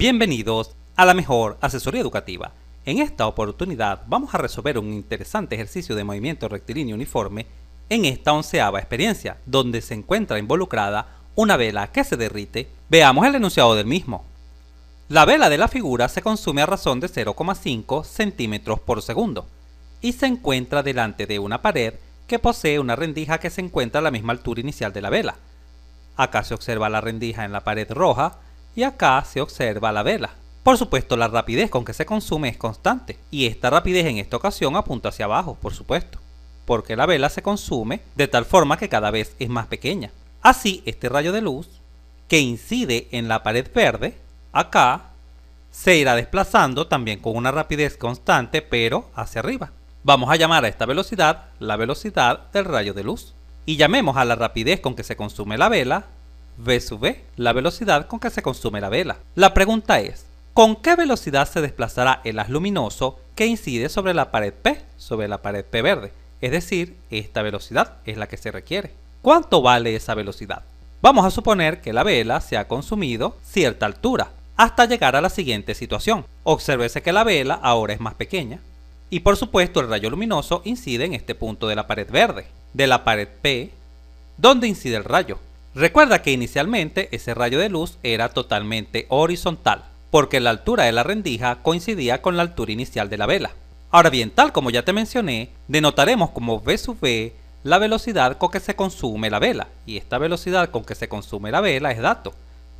Bienvenidos a la mejor asesoría educativa. En esta oportunidad vamos a resolver un interesante ejercicio de movimiento rectilíneo uniforme en esta 11ª experiencia, donde se encuentra involucrada una vela que se derrite. Veamos el enunciado del mismo. La vela de la figura se consume a razón de 0,5 centímetros por segundo y se encuentra delante de una pared que posee una rendija que se encuentra a la misma altura inicial de la vela. Acá se observa la rendija en la pared roja y acá se observa la vela. Por supuesto, la rapidez con que se consume es constante y esta rapidez en esta ocasión apunta hacia abajo, por supuesto, porque la vela se consume de tal forma que cada vez es más pequeña. Así, este rayo de luz que incide en la pared verde, acá, se irá desplazando también con una rapidez constante, pero hacia arriba. Vamos a llamar a esta velocidad la velocidad del rayo de luz. Y llamemos a la rapidez con que se consume la vela V sub v, la velocidad con que se consume la vela. La pregunta es, ¿con qué velocidad se desplazará el haz luminoso que incide sobre la pared P, sobre la pared P verde? Es decir, esta velocidad es la que se requiere. ¿Cuánto vale esa velocidad? Vamos a suponer que la vela se ha consumido cierta altura, hasta llegar a la siguiente situación. Obsérvese que la vela ahora es más pequeña, y por supuesto el rayo luminoso incide en este punto de la pared verde, de la pared P, donde incide el rayo. Recuerda que inicialmente ese rayo de luz era totalmente horizontal, porque la altura de la rendija coincidía con la altura inicial de la vela. Ahora bien, tal como ya te mencioné, denotaremos como V sub v la velocidad con que se consume la vela, y esta velocidad con que se consume la vela es dato,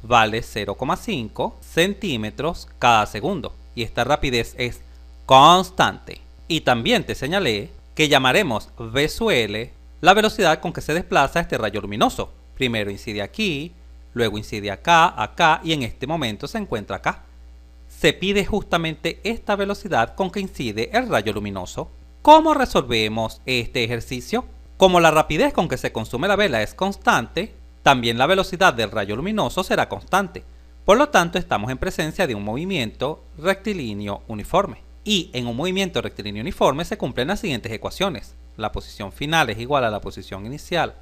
vale 0,5 centímetros cada segundo, y esta rapidez es constante. Y también te señalé que llamaremos V sub L la velocidad con que se desplaza este rayo luminoso. Primero incide aquí, luego incide acá, acá y en este momento se encuentra acá. Se pide justamente esta velocidad con que incide el rayo luminoso. ¿Cómo resolvemos este ejercicio? Como la rapidez con que se consume la vela es constante, también la velocidad del rayo luminoso será constante. Por lo tanto, estamos en presencia de un movimiento rectilíneo uniforme. Y en un movimiento rectilíneo uniforme se cumplen las siguientes ecuaciones. La posición final es igual a la posición inicial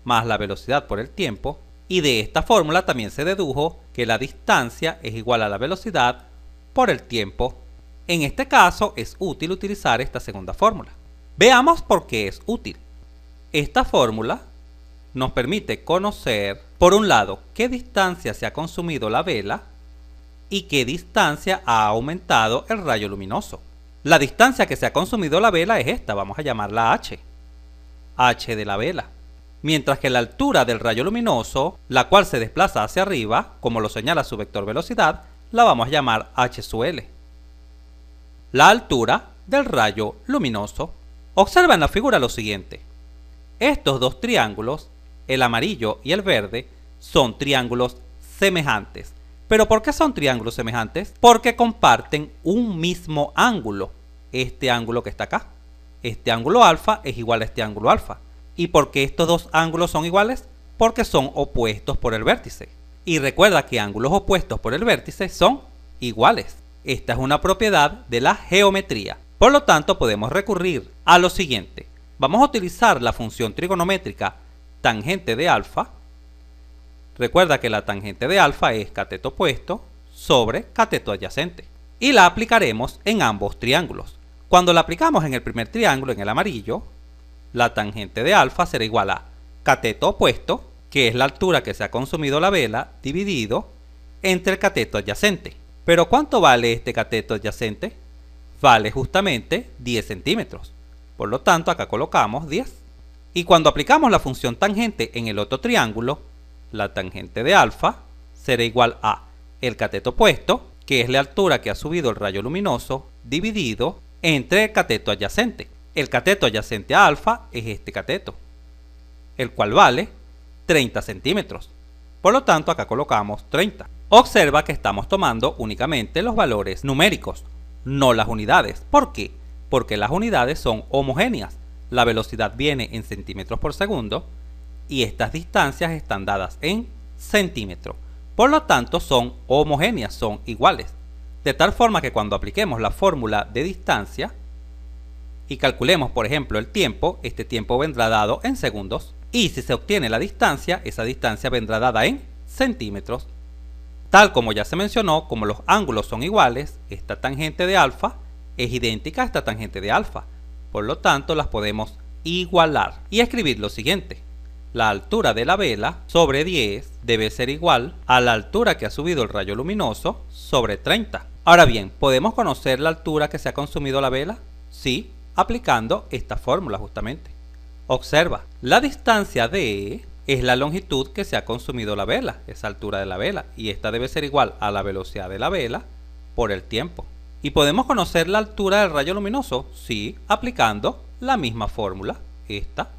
más la velocidad por el tiempo, y de esta fórmula también se dedujo que la distancia es igual a la velocidad por el tiempo. En este caso es útil utilizar esta segunda fórmula. Veamos por qué es útil. Esta fórmula nos permite conocer, por un lado, qué distancia se ha consumido la vela y qué distancia ha aumentado el rayo luminoso. La distancia que se ha consumido la vela es esta, vamos a llamarla h, h de la vela. Mientras que la altura del rayo luminoso, la cual se desplaza hacia arriba, como lo señala su vector velocidad, la vamos a llamar h sub l. La altura del rayo luminoso. Observa en la figura lo siguiente. Estos dos triángulos, el amarillo y el verde, son triángulos semejantes. ¿Pero por qué son triángulos semejantes? Porque comparten un mismo ángulo. Este ángulo que está acá. Este ángulo alfa es igual a este ángulo alfa. ¿Y por qué estos dos ángulos son iguales? Porque son opuestos por el vértice. Y recuerda que ángulos opuestos por el vértice son iguales. Esta es una propiedad de la geometría. Por lo tanto, podemos recurrir a lo siguiente. Vamos a utilizar la función trigonométrica tangente de alfa. Recuerda que la tangente de alfa es cateto opuesto sobre cateto adyacente. Y la aplicaremos en ambos triángulos. Cuando la aplicamos en el primer triángulo, en el amarillo, la tangente de alfa será igual a cateto opuesto, que es la altura que se ha consumido la vela, dividido entre el cateto adyacente. ¿Pero cuánto vale este cateto adyacente? Vale justamente 10 centímetros. Por lo tanto, acá colocamos 10. Y cuando aplicamos la función tangente en el otro triángulo, la tangente de alfa será igual a el cateto opuesto, que es la altura que ha subido el rayo luminoso, dividido entre el cateto adyacente. El cateto adyacente a alfa es este cateto, el cual vale 30 centímetros. Por lo tanto, acá colocamos 30. Observa que estamos tomando únicamente los valores numéricos, no las unidades. ¿Por qué? Porque las unidades son homogéneas. La velocidad viene en centímetros por segundo y estas distancias están dadas en centímetros. Por lo tanto, son homogéneas, son iguales. De tal forma que cuando apliquemos la fórmula de distancia y calculemos, por ejemplo, el tiempo, este tiempo vendrá dado en segundos. Y si se obtiene la distancia, esa distancia vendrá dada en centímetros. Tal como ya se mencionó, como los ángulos son iguales, esta tangente de alfa es idéntica a esta tangente de alfa. Por lo tanto, las podemos igualar y escribir lo siguiente. La altura de la vela sobre 10 debe ser igual a la altura que ha subido el rayo luminoso sobre 30. Ahora bien, ¿podemos conocer la altura que se ha consumido la vela? Sí, aplicando esta fórmula justamente. Observa, la distancia d es la longitud que se ha consumido la vela, esa altura de la vela, y esta debe ser igual a la velocidad de la vela por el tiempo. ¿Y podemos conocer la altura del rayo luminoso? Sí, aplicando la misma fórmula, esta.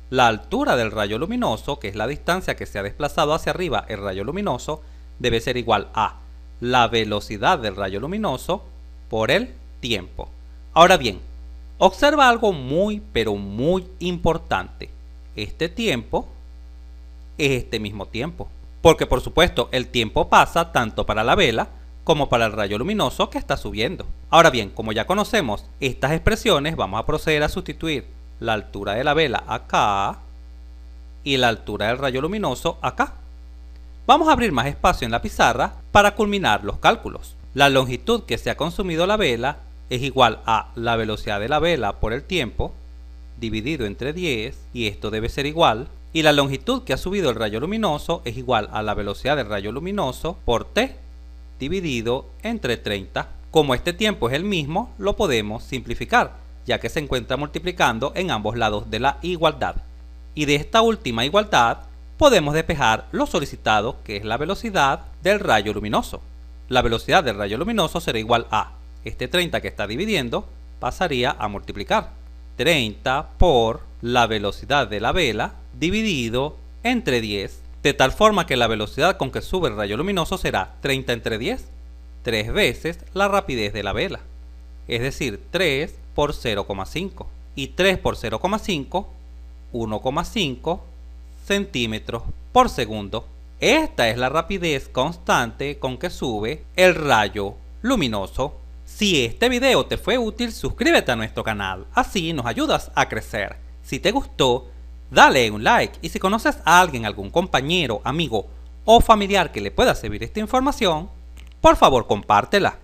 La altura del rayo luminoso, que es la distancia que se ha desplazado hacia arriba el rayo luminoso, debe ser igual a la velocidad del rayo luminoso por el tiempo. Ahora bien, observa algo muy pero muy importante. Este tiempo es este mismo tiempo, porque por supuesto el tiempo pasa tanto para la vela como para el rayo luminoso que está subiendo. Ahora bien, como ya conocemos estas expresiones, vamos a proceder a sustituir la altura de la vela acá y la altura del rayo luminoso acá. Vamos a abrir más espacio en la pizarra para culminar los cálculos. La longitud que se ha consumido la vela es igual a la velocidad de la vela por el tiempo dividido entre 10, y esto debe ser igual, y la longitud que ha subido el rayo luminoso es igual a la velocidad del rayo luminoso por t dividido entre 30. Como este tiempo es el mismo, lo podemos simplificar, ya que se encuentra multiplicando en ambos lados de la igualdad. Y de esta última igualdad podemos despejar lo solicitado, que es la velocidad del rayo luminoso. La velocidad del rayo luminoso será igual a este 30 que está dividiendo, pasaría a multiplicar 30 por la velocidad de la vela dividido entre 10, de tal forma que la velocidad con que sube el rayo luminoso será 30 entre 10, 3 veces la rapidez de la vela, es decir, 3 por 0,5, y 3 por 0,5, 1,5 centímetros por segundo. Esta es la rapidez constante con que sube el rayo luminoso. Si este video te fue útil, suscríbete a nuestro canal, así nos ayudas a crecer. Si te gustó, dale un like, y si conoces a alguien, algún compañero, amigo o familiar que le pueda servir esta información, por favor compártela.